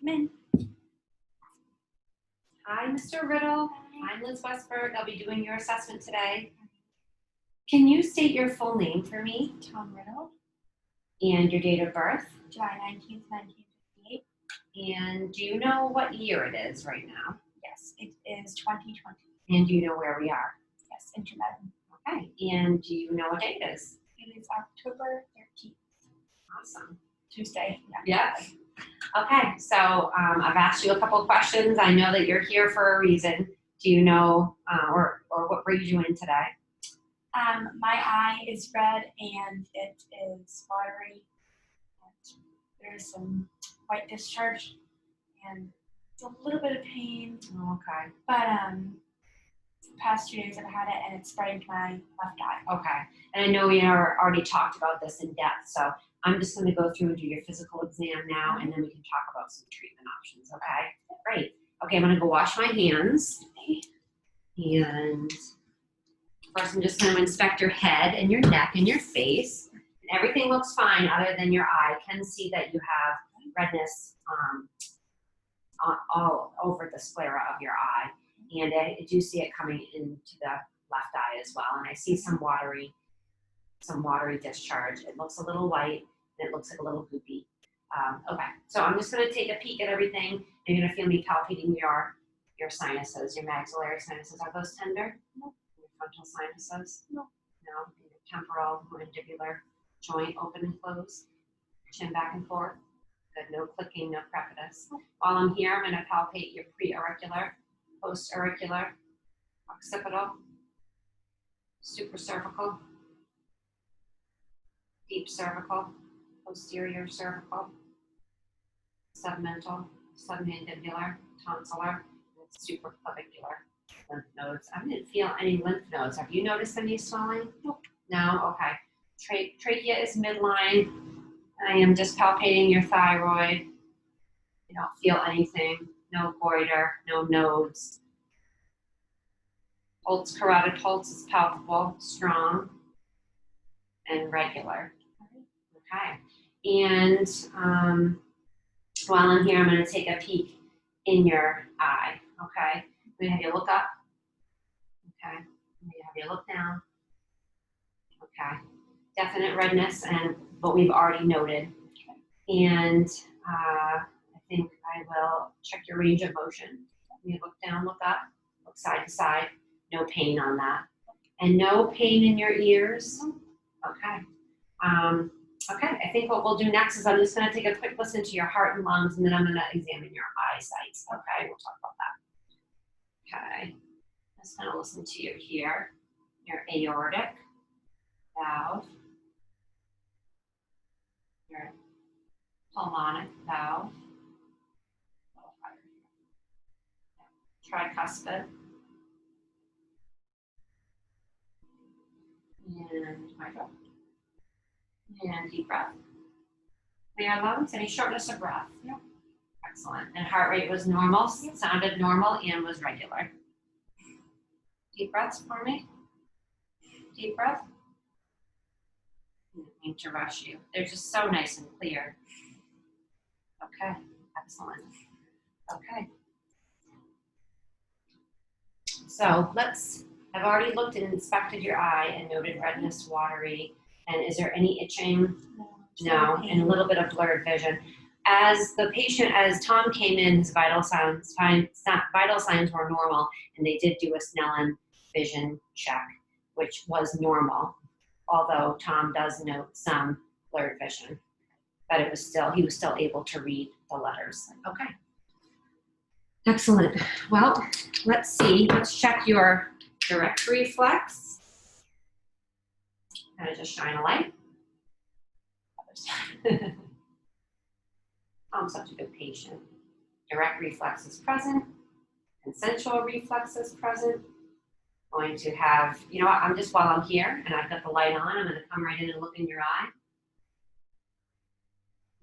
Come in. Hi, Mr. Riddle. I'm Liz Westberg. I'll be doing your assessment today. Can you state your full name for me Tom Riddle, and your date of birth? July 19th, 1958. And do you know what year it is right now? Yes, it is 2020. And do you know where we are? Yes, intermittent. Okay. And do you know what day it is? It is October 13th. Awesome. Tuesday. Yeah. Okay, so I've asked you a couple of questions. I know that you're here for a reason. Do you know, or what brings you in today? My eye is red and it is watery. And there's some white discharge and a little bit of pain. Oh, okay. But the past 2 days I've had it and it's spreading to my left eye. Okay, and I know we already talked about this in depth, so I'm just going to go through and do your physical exam now, and then we can talk about some treatment options, okay? Great. Okay, I'm going to go wash my hands. And first I'm just going to inspect your head and your neck and your face. And everything looks fine other than your eye. I can see that you have redness all over the sclera of your eye. And I do see it coming into the left eye as well. And I see some watery discharge. It looks a little white and it looks like a little goopy. Okay, so I'm just going to take a peek at everything. You're going to feel me palpating your sinuses, your maxillary sinuses. Are those tender? No. Your frontal sinuses? No. No. Your temporal mandibular joint open and close. Chin back and forth. Good. No clicking, no crepitus. While I'm here, I'm going to palpate your pre-auricular, post-auricular, occipital, supracervical, deep cervical, posterior cervical, submental, submandibular, tonsillar, and supraclavicular lymph nodes. I didn't feel any lymph nodes. Have you noticed any swelling? Nope. No? Okay. Trachea is midline. I am just palpating your thyroid. I don't feel anything. No goiter, no nodes. Pulse, carotid pulse is palpable, strong, and regular. Okay. And while I'm here, I'm going to take a peek in your eye. Okay. I'm going to have you look up. Okay. I'm going to have you look down. Okay. Definite redness, and what we've already noted. And I think I will check your range of motion. You look down, look up, look side to side. No pain on that. And no pain in your ears. Okay. Okay, I think what we'll do next is I'm just going to take a quick listen to your heart and lungs, and then I'm going to examine your eyesight. Okay, we'll talk about that. Okay, just going to listen to you here. Your aortic valve, your pulmonic valve, tricuspid, and mitral. And deep breath. Clear lungs. Any shortness of breath? No. Excellent. And heart rate was normal, sounded normal, and was regular. Deep breaths for me. Deep breath. I didn't mean to rush you. They're just so nice and clear. Okay. Excellent. Okay. So I've already looked and inspected your eye and noted redness, watery. And is there any itching? No, and a little bit of blurred vision. As Tom came in, his vital signs were normal, and they did do a Snellen vision check, which was normal, although Tom does note some blurred vision. But he was still able to read the letters. Okay. Excellent. Well, let's see. Let's check your direct reflex. Kind of just shine a light. I'm such a good patient. Direct reflex is present. Consensual reflex is present. Going to have, you know what, while I'm here and I've got the light on, I'm going to come right in and look in your eye.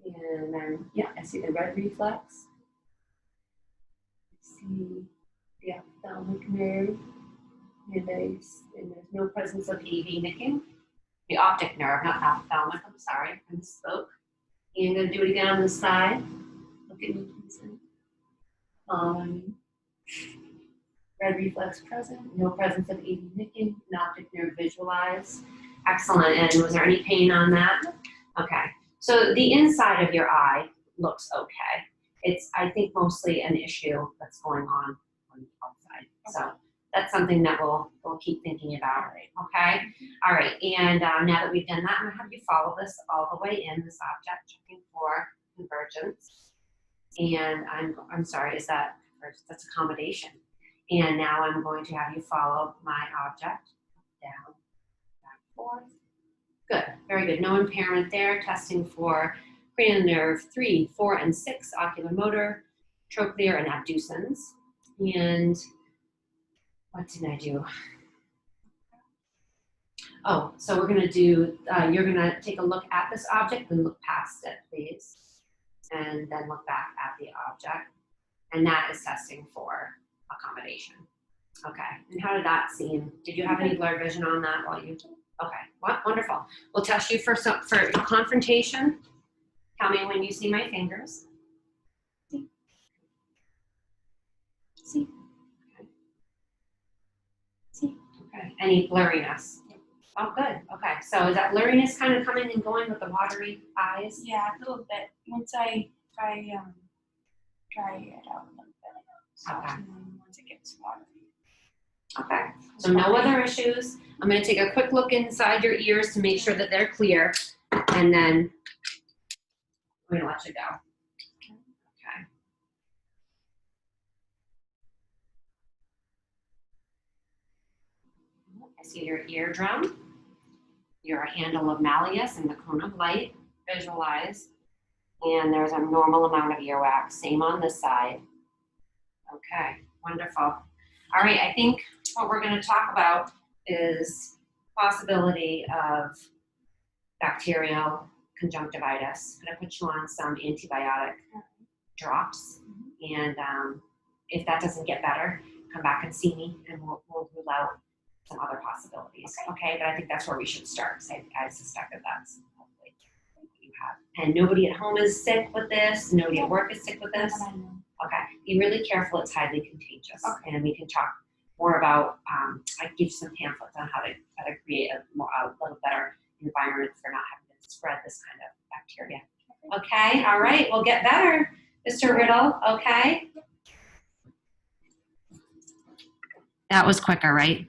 And then, yeah, I see the red reflex. I see the ophthalmic nerve. And there's no presence of AV nicking. The optic nerve, not ophthalmic, I'm sorry, I misspoke. And I'm going to do it again on the side. Look at me, Kingston. Red reflex present, no presence of AV nicking, an optic nerve visualized. Excellent. And was there any pain on that? Okay. So the inside of your eye looks okay. It's, I think, mostly an issue that's going on the outside. So that's something that we'll keep thinking about. Okay. All right. And now that we've done that, I'm gonna have you follow this all the way in this object, checking for convergence. And I'm sorry, is that, that's accommodation. And now I'm going to have you follow my object down, back, forth. Good, very good. No impairment there. Testing for cranial nerve 3, 4, and 6, ocular motor, trochlear, and abducens. And what did I do? Oh, so we're gonna do, you're gonna take a look at this object and look past it, please. And then look back at the object. And that is testing for accommodation. Okay, and how did that seem? Did you have any blurred vision on that while you, okay, what, wonderful. We'll test you for confrontation. Tell me when you see my fingers. See. See. Okay. See. Okay, any blurriness? Oh, good, okay. So is that blurriness kind of coming and going with the watery eyes? Yeah, a little bit. Once I dry it out a little bit. So, Okay. and then once it gets watery. Okay, so no other issues. I'm going to take a quick look inside your ears to make sure that they're clear, and then we're going to let you go. Okay. I see your eardrum, your handle of malleus and the cone of light, visualize, and there's a normal amount of earwax, same on this side. Okay, wonderful. All right, I think what we're going to talk about is possibility of bacterial conjunctivitis. I'm going to put you on some antibiotic drops, and if that doesn't get better, come back and see me, and we'll rule out some other possibilities. Okay, but I think that's where we should start. So I suspect that that's hopefully what you have. And nobody at home is sick with this. Nobody at work is sick with this. Okay, be really careful. It's highly contagious, and we can talk more about. I can give you some pamphlets on how to create a little better environment for not having to spread this kind of bacteria. Okay, all right, we'll get better, Mr. Riddle. Okay, that was quicker, right?